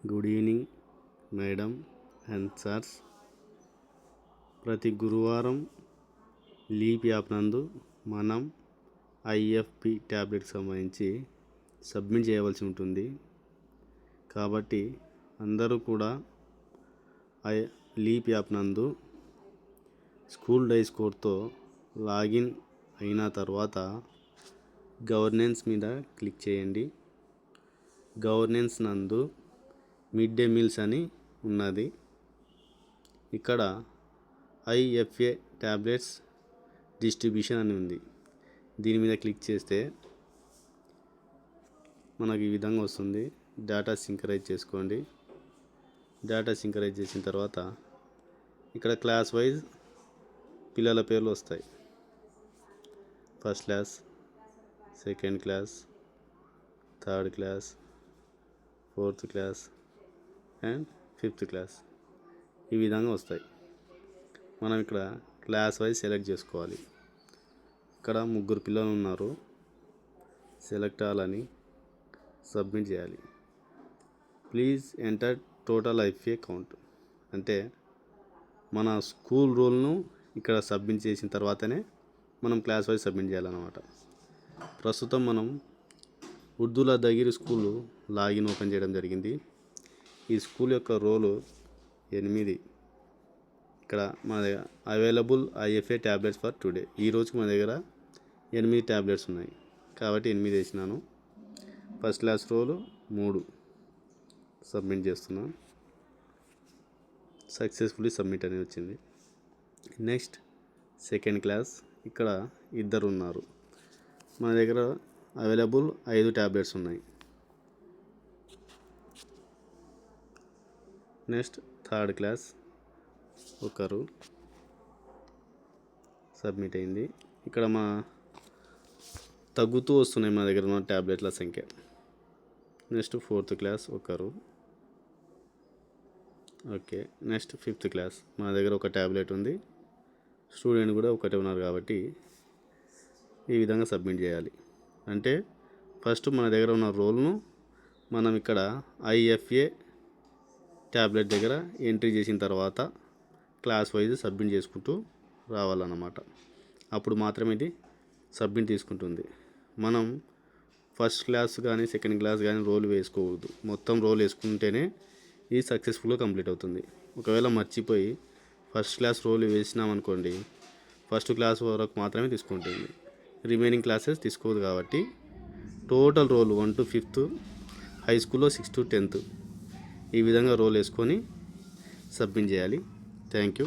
Good evening madam and sirs. ప్రతి గురువారం leap app నందు మనం ఐఎఫ్పి ట్యాబ్లెట్కి సంబంధించి సబ్మిట్ చేయవలసి ఉంటుంది. కాబట్టి అందరూ కూడా లీప్ యాప్ నందు స్కూల్ డైస్ కోడ్తో లాగిన్ అయిన తర్వాత గవర్నెన్స్ మీద క్లిక్ చేయండి. గవర్నెన్స్ నందు మిడ్ డే మీల్స్ అని ఉన్నది. ఇక్కడ ఐఎఫ్ఏ ట్యాబ్లెట్స్ డిస్ట్రిబ్యూషన్ అని ఉంది. దీని మీద క్లిక్ చేస్తే మనకు ఈ విధంగా వస్తుంది. డేటా సింక్రైజ్ చేసుకోండి. డేటా సింక్రైజ్ చేసిన తర్వాత ఇక్కడ క్లాస్ వైజ్ పిల్లల పేర్లు వస్తాయి. First class, second class, third class, fourth class and fifth class ఈ విధంగా వస్తాయి. మనం ఇక్కడ క్లాస్ వైజ్ సెలెక్ట్ చేసుకోవాలి. ఇక్కడ 3 పిల్లలు ఉన్నారు. సెలెక్ట్ ఆల్ అని సబ్మిట్ చేయాలి. Please enter total IFA count అంటే మన స్కూల్ రూల్ను ఇక్కడ సబ్మిట్ చేసిన తర్వాతనే మనం క్లాస్ వైజ్ సబ్మిట్ చేయాలన్నమాట. ప్రస్తుతం మనం ఉర్దూలా దగ్గర స్కూల్ లాగిన్ ఓపెన్ చేయడం జరిగింది. ఈ స్కూల్ యొక్క రోలు 8. ఇక్కడ మన దగ్గర available IFA tablets for today. ఈ రోజుకి మన దగ్గర 8 ట్యాబ్లెట్స్ ఉన్నాయి కాబట్టి 8 వేసినాను. ఫస్ట్ క్లాస్ రోలు 3 సబ్మిట్ చేస్తున్నాను. సక్సెస్ఫుల్లీ సబ్మిట్ అని వచ్చింది. నెక్స్ట్ సెకండ్ క్లాస్, ఇక్కడ 2 ఉన్నారు. మన దగ్గర అవైలబుల్ 5 ట్యాబ్లెట్స్ ఉన్నాయి. నెక్స్ట్ థర్డ్ క్లాస్ 1 సబ్మిట్ అయింది. ఇక్కడ మా తగ్గుతూ వస్తున్నాయి మన దగ్గర ఉన్న ట్యాబ్లెట్ల సంఖ్య. Next fourth class 1. Okay. Next fifth class మన దగ్గర 1 ట్యాబ్లెట్ ఉంది. స్టూడెంట్ కూడా 1 ఉన్నారు కాబట్టి ఈ విధంగా సబ్మిట్ చేయాలి. అంటే ఫస్ట్ మన దగ్గర ఉన్న రోల్ను మనం ఇక్కడ ఐఎఫ్ఏ ట్యాబ్లెట్ దగ్గర ఎంట్రీ చేసిన తర్వాత క్లాస్ వైజ్ సబ్మిట్ చేసుకుంటూ రావాలన్నమాట. అప్పుడు మాత్రమే ఇది సబ్మిట్ తీసుకుంటుంది. మనం ఫస్ట్ క్లాస్ కానీ సెకండ్ క్లాస్ కానీ రోల్ వేసుకోవద్దు. మొత్తం రోల్ వేసుకుంటేనే ఇది సక్సెస్ఫుల్గా కంప్లీట్ అవుతుంది. ఒకవేళ మర్చిపోయి ఫస్ట్ క్లాస్ రోల్ వేసినామనుకోండి, ఫస్ట్ క్లాస్ వరకు మాత్రమే తీసుకుంటుంది. రిమైనింగ్ క్లాసెస్ తీసుకోదు. కాబట్టి total role 1 to 5th, high స్కూల్లో 6 to 10th ఈ విధంగా రోల్ వేసుకొని సబ్మిట్ చేయాలి. Thank you.